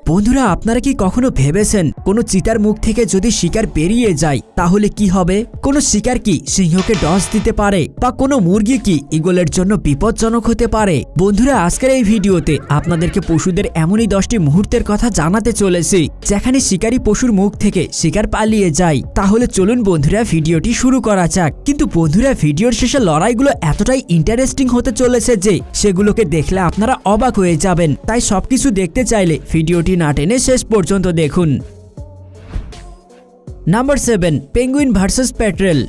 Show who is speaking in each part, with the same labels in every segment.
Speaker 1: বন্ধুরা, আপনারা কি কখনো ভেবেছেন কোনো চিতার মুখ থেকে যদি শিকার বেরিয়ে যায় তাহলে কি হবে? কোনো শিকার কি সিংহকে ডস দিতে পারে, বা কোনো মুরগি কি ঈগলের জন্য বিপজ্জনক হতে পারে? বন্ধুরা, আজকের এই ভিডিওতে আপনাদেরকে পশুদের এমনই 10টি মুহূর্তের কথা জানাতে চলেছি যেখানে শিকারী পশুর মুখ থেকে শিকার পালিয়ে যায়। তাহলে চলুন বন্ধুরা, ভিডিওটি শুরু করা যাক। কিন্তু বন্ধুরা, ভিডিওর শেষে লড়াইগুলো এতটাই ইন্টারেস্টিং হতে চলেছে যে সেগুলোকে দেখলে আপনারা অবাক হয়ে যাবেন। তাই সবকিছু দেখতে চাইলে ভিডিওটি না টেনে শেষ পর্যন্ত দেখুন। Number 7, penguin versus petrol.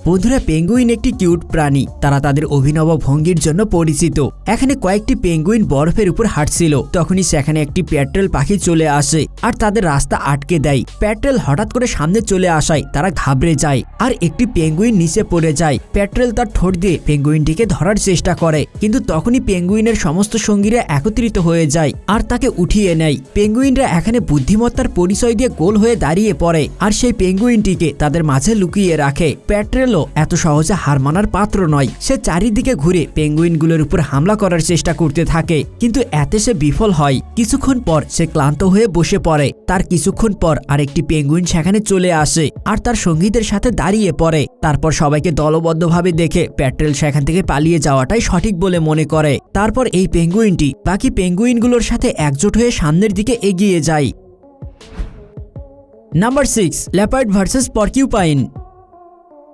Speaker 1: বন্ধুরা, পেঙ্গুইন একটি কিউট প্রাণী। তারা তাদের অভিনব ভঙ্গির জন্য পরিচিত। এখানে কয়েকটি পেঙ্গুইন বরফের উপর হাঁটছিল, তখনই সেখানে একটি পেট্রেল পাখি চলে আসে আর তাদের রাস্তা আটকে দেয়। পেট্রেল হঠাৎ করে সামনে চলে আসায় তারা ঘাবড়ে যায় আর একটি পেঙ্গুইন নিচে পড়ে যায়। পেট্রেল তার ঠোঁট দিয়ে পেঙ্গুইনটিকে ধরার চেষ্টা করে, কিন্তু তখনই পেঙ্গুইনের সমস্ত সঙ্গীরা একত্রিত হয়ে যায় আর তাকে উঠিয়ে নেয়। পেঙ্গুইনরা এখানে বুদ্ধিমত্তার পরিচয় দিয়ে গোল হয়ে দাঁড়িয়ে পড়ে আর সেই পেঙ্গুইনটিকে তাদের মাঝে লুকিয়ে রাখে। পেট্রেল এত সহজে হার মানার পাত্র নয়। সে চারিদিকে ঘুরে পেঙ্গুইনগুলোর উপর হামলা করার চেষ্টা করতে থাকে, কিন্তু এতে সে বিফল হয়। কিছুক্ষণ পর সে ক্লান্ত হয়ে বসে পড়ে। তার কিছুক্ষণ পর আরেকটি পেঙ্গুইন সেখানে চলে আসে আর তার সঙ্গীদের সাথে দাঁড়িয়ে পড়ে। তারপর সবাইকে দলবদ্ধভাবে দেখে পেট্রেল সেখান থেকে পালিয়ে যাওয়াটাই সঠিক বলে মনে করে। তারপর এই পেঙ্গুইনটি বাকি পেঙ্গুইনগুলোর সাথে একজোট হয়ে সামনের দিকে এগিয়ে যায়। Number 6, leopard versus porcupine.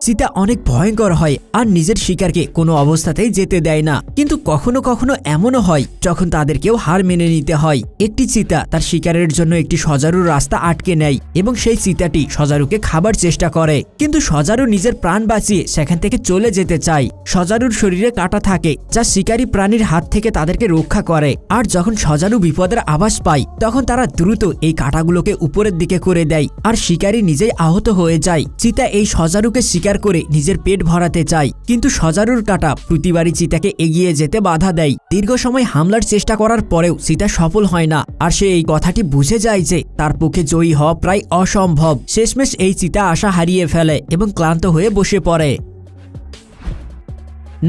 Speaker 1: চিতা অনেক ভয়ঙ্কর হয় আর নিজের শিকারকে কোনো অবস্থাতেই যেতে দেয় না, কিন্তু কখনো কখনো এমনও হয় যখন তাদেরকেও হার মেনে নিতে হয়। একটি চিতা তার শিকারের জন্য একটি সজারুর রাস্তা আটকে নেয় এবং সেই চিতাটি সজারুকে খাবার চেষ্টা করে, কিন্তু সজারু নিজের প্রাণ বাঁচিয়ে সেখান থেকে চলে যেতে চায়। সজারুর শরীরে কাঁটা থাকে যা শিকারী প্রাণীর হাত থেকে তাদেরকে রক্ষা করে, আর যখন সজারু বিপদের আভাস পায় তখন তারা দ্রুত এই কাঁটাগুলোকে উপরের দিকে করে দেয় আর শিকারী নিজেই আহত হয়ে যায়। চিতা এই সজারুকে শিকার করে নিজের পেট ভরাতে চায়, কিন্তু সজারুর কাঁটা প্রতিবারই চিতাকে এগিয়ে যেতে বাধা দেয়। দীর্ঘ সময় হামলার চেষ্টা করার পরেও চিতা সফল হয় না, আর সে এই কথাটি বুঝে যায় যে তার পক্ষে জয়ী হওয়া প্রায় অসম্ভব। শেষমেশ এই চিতা আশা হারিয়ে ফেলে এবং ক্লান্ত হয়ে বসে পড়ে।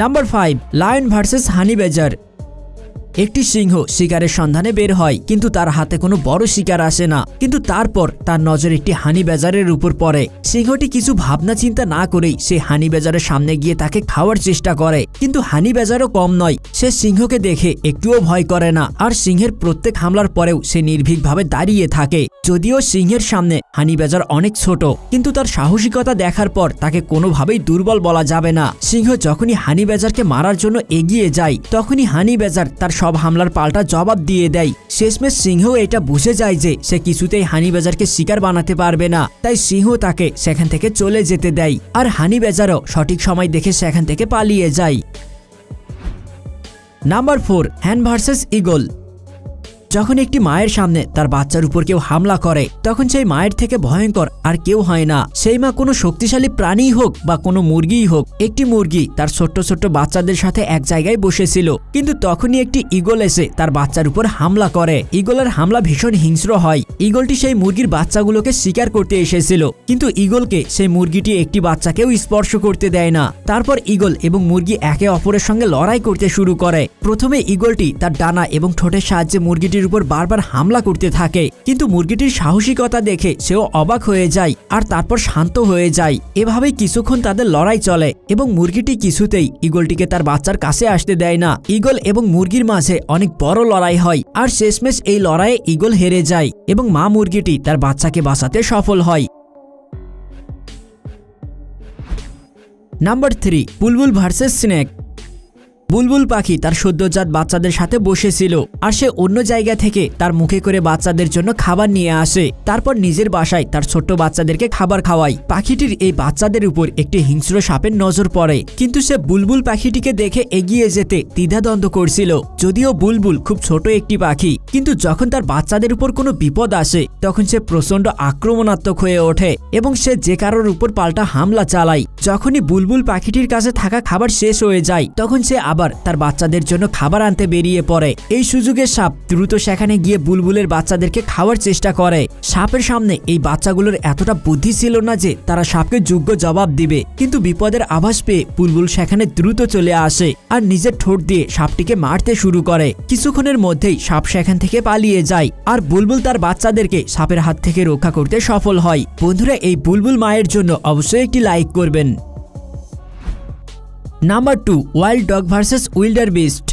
Speaker 1: নাম্বার 5, লায়ন ভার্সেস হানি বেজার। একটি সিংহ শিকারের সন্ধানে বের হয়, কিন্তু তার হাতে কোনো বড় শিকার আসে না। কিন্তু তারপর তার নজর একটি হানি বেজারের উপর পড়ে। সিংহটি কিছু ভাবনা চিন্তা না করেই সে হানি বেজারের সামনে গিয়ে তাকে খাওয়ার চেষ্টা করে, কিন্তু হানি বেজারও কম নয়। সে সিংহকে দেখে একটুও ভয় করে না আর সিংহের প্রত্যেক হামলার পরেও সে নির্ভীকভাবে দাঁড়িয়ে থাকে। যদিও সিংহের সামনে হানি বেজার অনেক ছোট, কিন্তু তার সাহসিকতা দেখার পর তাকে কোনোভাবেই দুর্বল বলা যাবে না। সিংহ যখনই হানি বেজারকে মারার জন্য এগিয়ে যায় তখনই হানি বেজার তার সব হামলার পাল্টা জবাব দিয়ে দেয়। শেষমেশ সিংহ এটা বুঝে যায় যে সে কিছুতেই হানি বেজারকে শিকার বানাতে পারবে না, তাই সিংহ তাকে সেখান থেকে চলে যেতে দেয় আর হানি বেজারও সঠিক সময় দেখে সেখান থেকে পালিয়ে যায়। নাম্বার 4, হ্যান ভার্সেস ঈগল। যখন একটি মায়ের সামনে তার বাচ্চার উপর কেউ হামলা করে তখন সেই মায়ের থেকে ভয়ঙ্কর আর কেউ হয় না। সেই মা কোনো শক্তিশালী প্রাণী হোক বা কোনো মুরগিই হোক। একটি মুরগি তার ছোট্ট ছোট্ট বাচ্চাদের সাথে এক জায়গায় বসেছিল, কিন্তু তখনই একটি ঈগল এসে তার বাচ্চার উপর হামলা করে। ঈগলের হামলা ভীষণ হিংস্র হয়। ঈগলটি সেই মুরগির বাচ্চাগুলোকে শিকার করতে এসেছিল, কিন্তু ঈগলকে সেই মুরগিটি একটি বাচ্চাকেও স্পর্শ করতে দেয় না। তারপর ঈগল এবং মুরগি একে অপরের সঙ্গে লড়াই করতে শুরু করে। প্রথমে ঈগলটি তার ডানা এবং ঠোঁটের সাহায্যে মুরগিটির উপর বারবার হামলা করতে থাকে, কিন্তু মুরগিটির সাহসিকতা দেখে সেও অবাক হয়ে যায় আর তারপর শান্ত হয়ে যায়। এভাবেই কিছুক্ষণ তাদের লড়াই চলে এবং মুরগিটি কিছুতেই ঈগলটিকে তার বাচ্চার কাছে আসতে দেয় না। ঈগল এবং মুরগির মাঝে অনেক বড় লড়াই হয় আর শেষমেশ এই লড়াইয়ে ঈগল হেরে যায় এবং মা মুরগিটি তার বাচ্চাকে বাঁচাতে সফল হয়। নাম্বার 3, বুলবুল ভার্সেস স্নেক। বুলবুল পাখি তার সদ্যজাত বাচ্চাদের সাথে বসেছিল আর সে অন্য জায়গা থেকে তার মুখে করে বাচ্চাদের জন্য খাবার নিয়ে আসে। তারপর নিজের বাসায় তার ছোট্ট বাচ্চাদেরকে খাবার খাওয়ায়। পাখিটির এই বাচ্চাদের উপর একটি হিংস্র সাপের নজর পড়ে, কিন্তু সে বুলবুল পাখিটিকে দেখে এগিয়ে যেতে দ্বিধাদ্বন্দ্ব করছিল। যদিও বুলবুল খুব ছোট একটি পাখি, কিন্তু যখন তার বাচ্চাদের উপর কোনো বিপদ আসে তখন সে প্রচন্ড আক্রমণাত্মক হয়ে ওঠে এবং সে যে কারোর উপর পাল্টা হামলা চালায়। যখনই বুলবুল পাখিটির কাছে থাকা খাবার শেষ হয়ে যায় তখন সে আবার তার বাচ্চাদের জন্য খাবার আনতে বেরিয়ে পড়ে। এই সুযোগে সাপ দ্রুত সেখানে গিয়ে বুলবুলের বাচ্চাদেরকে খাওয়ার চেষ্টা করে। সাপের সামনে এই বাচ্চাগুলোর এতটা বুদ্ধি ছিল না যে তারা সাপকে যোগ্য জবাব দিবে, কিন্তু বিপদের আভাস পেয়ে বুলবুল সেখানে দ্রুত চলে আসে আর নিজের ঠোঁট দিয়ে সাপটিকে মারতে শুরু করে। কিছুক্ষণের মধ্যেই সাপ সেখান থেকে পালিয়ে যায় আর বুলবুল তার বাচ্চাদেরকে সাপের হাত থেকে রক্ষা করতে সফল হয়। বন্ধুরা, এই বুলবুল মায়ের জন্য অবশ্যই একটি লাইক করবেন। Number 2, wild dog versus wildebeest.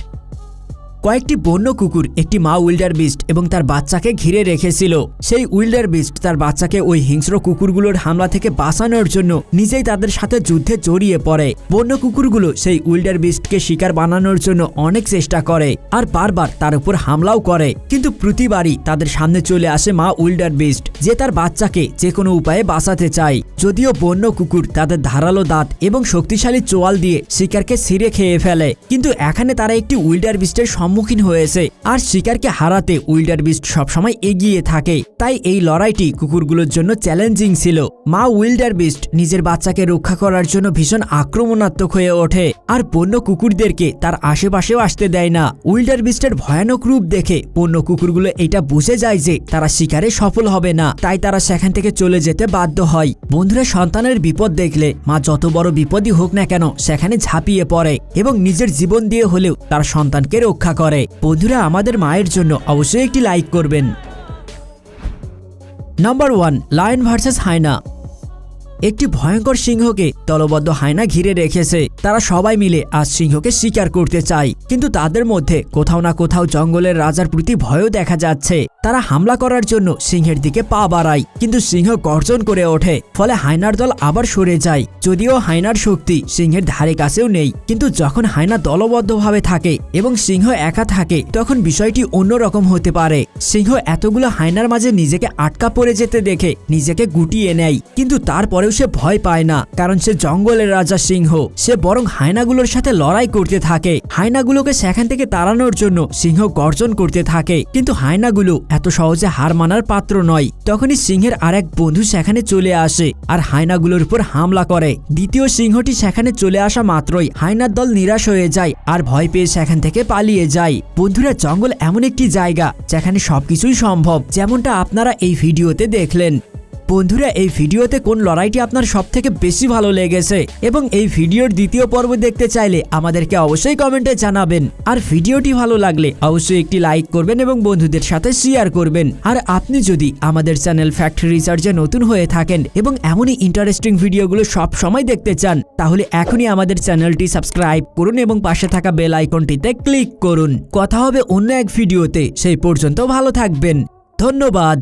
Speaker 1: কয়েকটি বন্য কুকুর একটি মা উইল্ডার বিস্ট এবং তার বাচ্চাকে ঘিরে রেখেছিল। সেই উইল্ডার বিস্ট তার বাচ্চাকে ওই হিংস্র কুকুরগুলোর হামলা থেকে বাঁচানোর জন্য নিজেই তাদের সাথে যুদ্ধে জড়িয়ে পড়ে। বন্য কুকুরগুলো সেই উইল্ডার বিস্টকে শিকার বানানোর জন্য অনেক চেষ্টা করে আর বারবার তার উপর হামলাও করে, কিন্তু প্রতিবারই তাদের সামনে চলে আসে মা উইল্ডার বিস্ট, যে তার বাচ্চাকে যে কোনো উপায়ে বাঁচাতে চায়। যদিও বন্য কুকুর তাদের ধারালো দাঁত এবং শক্তিশালী চোয়াল দিয়ে শিকারকে ছিঁড়ে খেয়ে ফেলে, কিন্তু এখানে তারা একটি উইল্ডার বিস্টের সম্মুখীন হয়েছে আর শিকারকে হারাতে উইল্ডার বিস্ট সবসময় এগিয়ে থাকে। তাই এই লড়াইটি কুকুরগুলোর জন্য চ্যালেঞ্জিং ছিল। মা উইল্ডার বিস্ট নিজের বাচ্চাকে রক্ষা করার জন্য ভীষণ আক্রমণাত্মক হয়ে ওঠে আর বন্য কুকুরদেরকে তার আশেপাশেও আসতে দেয় না। উইল্ডার বিস্টের ভয়ানক রূপ দেখে বন্য কুকুরগুলো এটা বুঝে যায় যে তারা শিকারে সফল হবে না, তাই তারা সেখান থেকে চলে যেতে বাধ্য হয়। বন্ধুরা, সন্তানের বিপদ দেখলে মা যত বড় বিপদই হোক না কেন সেখানে ঝাঁপিয়ে পড়ে এবং নিজের জীবন দিয়ে হলেও তার সন্তানকে রক্ষা করে। বন্ধুরা, আমাদের মায়ের জন্য অবশ্যই একটি লাইক করবেন। Number 1, lion versus hyena. একটি ভয়ঙ্কর সিংহকে দলবদ্ধ হায়না ঘিরে রেখেছে। তারা সবাই মিলে আজ সিংহকে শিকার করতে চায়, কিন্তু তাদের মধ্যে কোথাও না কোথাও জঙ্গলের রাজার প্রতি ভয়ও দেখা যাচ্ছে। তারা হামলা করার জন্য সিংহের দিকে পা বাড়ায়, কিন্তু সিংহ গর্জন করে ওঠে, ফলে হায়নার দল আবার সরে যায়। যদিও হায়নার শক্তি সিংহের ধারে কাছেও নেই, কিন্তু যখন হায়না দলবদ্ধভাবে থাকে এবং সিংহ একা থাকে তখন বিষয়টি অন্যরকম হতে পারে। সিংহ এতগুলো হায়নার মাঝে নিজেকে আটকা পড়ে যেতে দেখে নিজেকে গুটিয়ে নেয়, কিন্তু তারপরেও সে ভয় পায় না, কারণ সে জঙ্গলের রাজা সিংহ। সে বরং হায়নাগুলোর সাথে লড়াই করতে থাকে। হায়নাগুলোকে সেখান থেকে তাড়ানোর জন্য সিংহ গর্জন করতে থাকে, কিন্তু হায়নাগুলো এত সহজে হার মানার পাত্র নয়। তখনই সিংহের আরেক বন্ধু সেখানে চলে আসে আর হায়নাগুলোর উপর হামলা করে। দ্বিতীয় সিংহটি সেখানে চলে আসা মাত্রই হায়নার দল নিরাশ হয়ে যায় আর ভয় পেয়ে সেখান থেকে পালিয়ে যায়। বন্ধুরা, জঙ্গল এমন একটি জায়গা যেখানে সবকিছুই সম্ভব, যেমনটা আপনারা এই ভিডিওতে দেখলেন। বন্ধুরা, এই ভিডিওতে কোন লড়াইটি আপনার সবথেকে বেশি ভালো লেগেছে এবং এই ভিডিওর দ্বিতীয় পর্ব দেখতে চাইলে আমাদেরকে অবশ্যই কমেন্টে জানাবেন। আর ভিডিওটি ভালো লাগলে অবশ্যই একটি লাইক করবেন এবং বন্ধুদের সাথে শেয়ার করবেন। আর আপনি যদি আমাদের চ্যানেল ফ্যাক্ট রিসার্চে নতুন হয়ে থাকেন এবং এমনই ইন্টারেস্টিং ভিডিওগুলো সব সময় দেখতে চান, তাহলে এখনই আমাদের চ্যানেলটি সাবস্ক্রাইব করুন এবং পাশে থাকা বেল আইকনটিতে ক্লিক করুন। কথা হবে অন্য এক ভিডিওতে, সেই পর্যন্ত ভালো থাকবেন। ধন্যবাদ।